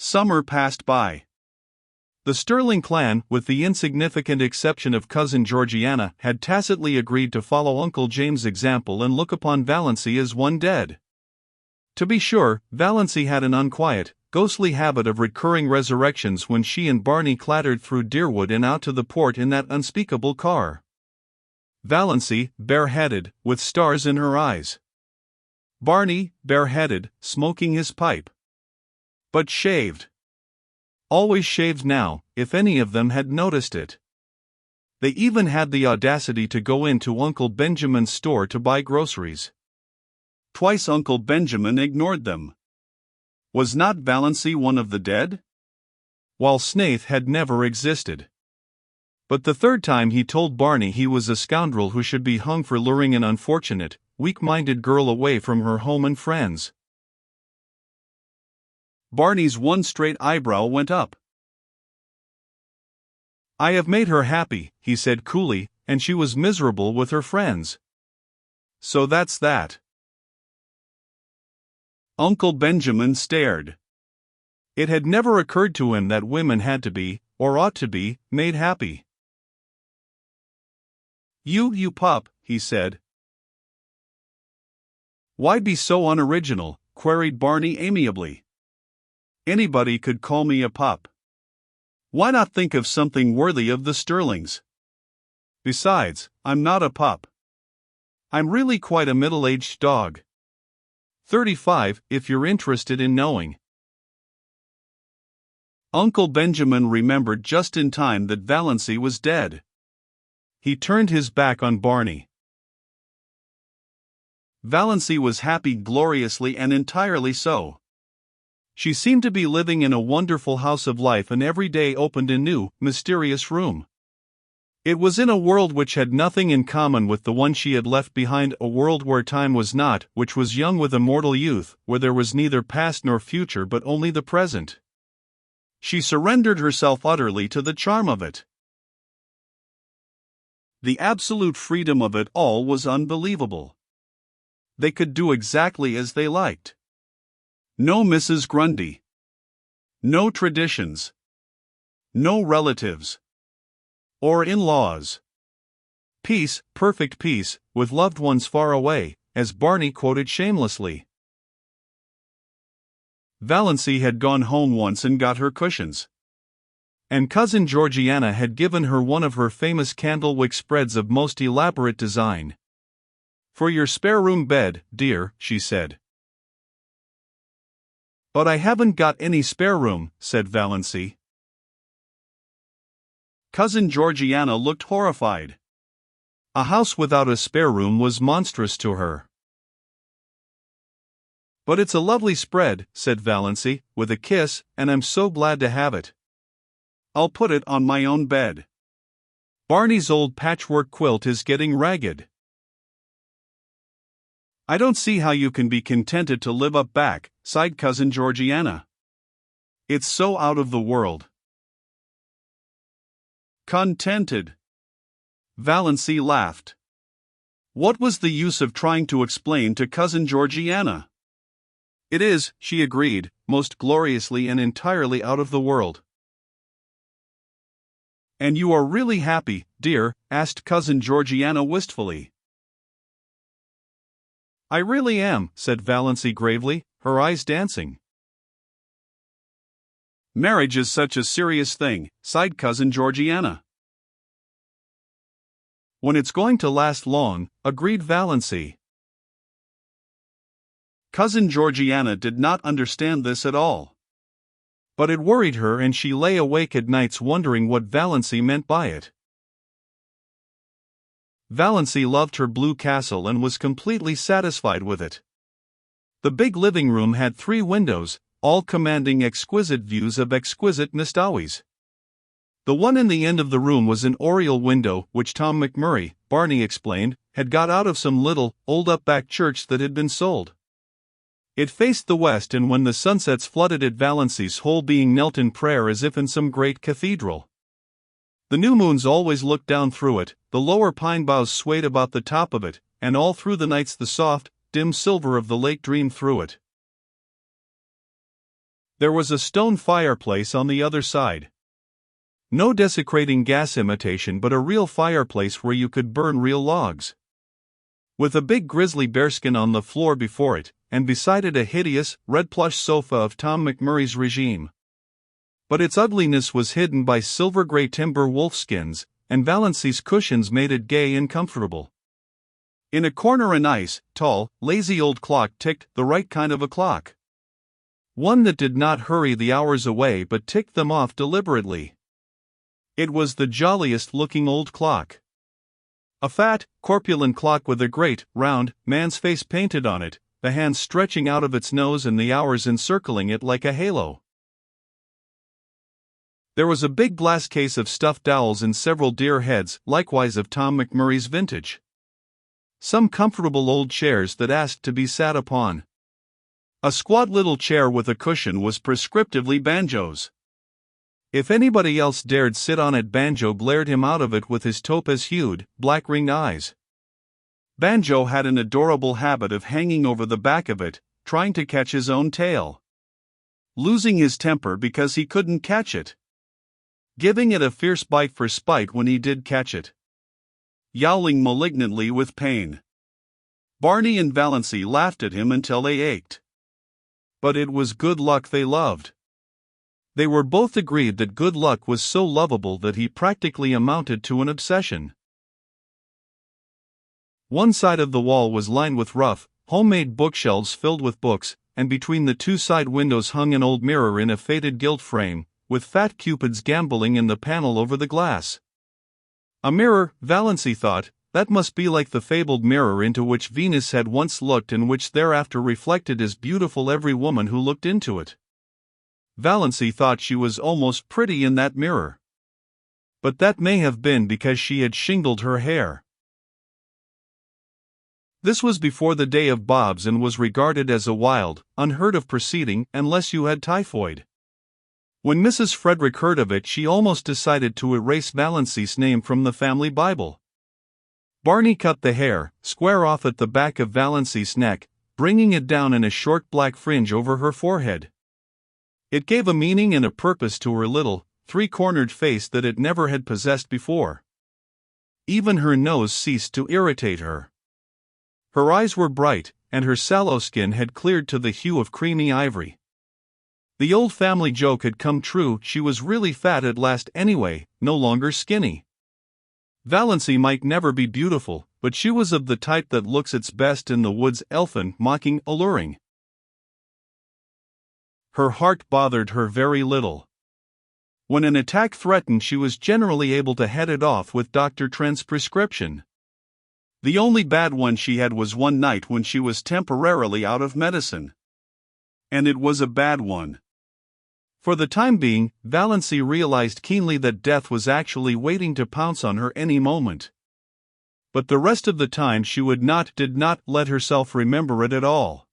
Summer passed by. The Sterling clan, with the insignificant exception of cousin Georgiana, had tacitly agreed to follow Uncle James' example and look upon Valancy as one dead. To be sure, Valancy had an unquiet, ghostly habit of recurring resurrections when she and Barney clattered through Deerwood and out to the port in that unspeakable car. Valancy, bareheaded, with stars in her eyes. Barney, bareheaded, smoking his pipe. But shaved. Always shaved now, if any of them had noticed it. They even had the audacity to go into Uncle Benjamin's store to buy groceries. Twice Uncle Benjamin ignored them. Was not Valancy one of the dead? While Snaith had never existed. But the third time he told Barney he was a scoundrel who should be hung for luring an unfortunate, weak-minded girl away from her home and friends. Barney's one straight eyebrow went up. "I have made her happy," he said coolly, "and she was miserable with her friends. So that's that." Uncle Benjamin stared. It had never occurred to him that women had to be, or ought to be, made happy. You pup," he said. "Why be so unoriginal?" queried Barney amiably. "Anybody could call me a pup. Why not think of something worthy of the Sterlings? Besides, I'm not a pup. I'm really quite a middle-aged dog. 35, if you're interested in knowing." Uncle Benjamin remembered just in time that Valancy was dead. He turned his back on Barney. Valancy was happy gloriously and entirely so. She seemed to be living in a wonderful house of life, and every day opened a new, mysterious room. It was in a world which had nothing in common with the one she had left behind, a world where time was not, which was young with immortal youth, where there was neither past nor future but only the present. She surrendered herself utterly to the charm of it. The absolute freedom of it all was unbelievable. They could do exactly as they liked. No Mrs. Grundy. No traditions. No relatives. Or in-laws. Peace, perfect peace, with loved ones far away, as Barney quoted shamelessly. Valancy had gone home once and got her cushions. And cousin Georgiana had given her one of her famous candlewick spreads of most elaborate design. "For your spare room bed, dear," she said. "But I haven't got any spare room," said Valancy. Cousin Georgiana looked horrified. A house without a spare room was monstrous to her. "But it's a lovely spread," said Valancy, with a kiss, "and I'm so glad to have it. I'll put it on my own bed. Barney's old patchwork quilt is getting ragged." "I don't see how you can be contented to live up back," sighed cousin Georgiana. "It's so out of the world." "Contented?" Valancy laughed. What was the use of trying to explain to cousin Georgiana? "It is," she agreed, "most gloriously and entirely out of the world." "And you are really happy, dear?" asked cousin Georgiana wistfully. "I really am," said Valancy gravely, her eyes dancing. "Marriage is such a serious thing," sighed cousin Georgiana. "When it's going to last long," agreed Valancy. Cousin Georgiana did not understand this at all. But it worried her, and she lay awake at nights wondering what Valancy meant by it. Valancy loved her blue castle and was completely satisfied with it. The big living room had 3 windows, all commanding exquisite views of exquisite Mistawis. The one in the end of the room was an oriel window which Tom McMurray, Barney explained, had got out of some little, old-up-back church that had been sold. It faced the west, and when the sunsets flooded it, Valancy's whole being knelt in prayer as if in some great cathedral. The new moons always looked down through it, the lower pine boughs swayed about the top of it, and all through the nights the soft, dim silver of the lake dreamed through it. There was a stone fireplace on the other side. No desecrating gas imitation, but a real fireplace where you could burn real logs. With a big grizzly bearskin on the floor before it, and beside it a hideous, red plush sofa of Tom McMurray's regime. But its ugliness was hidden by silver-gray timber wolfskins, and Valency's cushions made it gay and comfortable. In a corner a nice, tall, lazy old clock ticked, the right kind of a clock. One that did not hurry the hours away but ticked them off deliberately. It was the jolliest-looking old clock. A fat, corpulent clock with a great, round, man's face painted on it, the hands stretching out of its nose and the hours encircling it like a halo. There was a big glass case of stuffed owls and several deer heads, likewise of Tom McMurray's vintage. Some comfortable old chairs that asked to be sat upon. A squat little chair with a cushion was prescriptively Banjo's. If anybody else dared sit on it, Banjo glared him out of it with his topaz-hued, black-ringed eyes. Banjo had an adorable habit of hanging over the back of it, trying to catch his own tail. Losing his temper because he couldn't catch it. Giving it a fierce bite for spite when he did catch it. Yowling malignantly with pain. Barney and Valency laughed at him until they ached. But it was Good Luck they loved. They were both agreed that Good Luck was so lovable that he practically amounted to an obsession. One side of the wall was lined with rough, homemade bookshelves filled with books, and between the two side windows hung an old mirror in a faded gilt frame, with fat cupids gambolling in the panel over the glass. A mirror, Valency thought, that must be like the fabled mirror into which Venus had once looked and which thereafter reflected as beautiful every woman who looked into it. Valency thought she was almost pretty in that mirror. But that may have been because she had shingled her hair. This was before the day of bobs and was regarded as a wild, unheard-of proceeding unless you had typhoid. When Mrs. Frederick heard of it, she almost decided to erase Valency's name from the family Bible. Barney cut the hair square off at the back of Valency's neck, bringing it down in a short black fringe over her forehead. It gave a meaning and a purpose to her little, three-cornered face that it never had possessed before. Even her nose ceased to irritate her. Her eyes were bright, and her sallow skin had cleared to the hue of creamy ivory. The old family joke had come true, she was really fat at last anyway, no longer skinny. Valency might never be beautiful, but she was of the type that looks its best in the woods, elfin, mocking, alluring. Her heart bothered her very little. When an attack threatened, she was generally able to head it off with Dr. Trent's prescription. The only bad one she had was one night when she was temporarily out of medicine. And it was a bad one. For the time being, Valency realized keenly that death was actually waiting to pounce on her any moment. But the rest of the time she did not let herself remember it at all.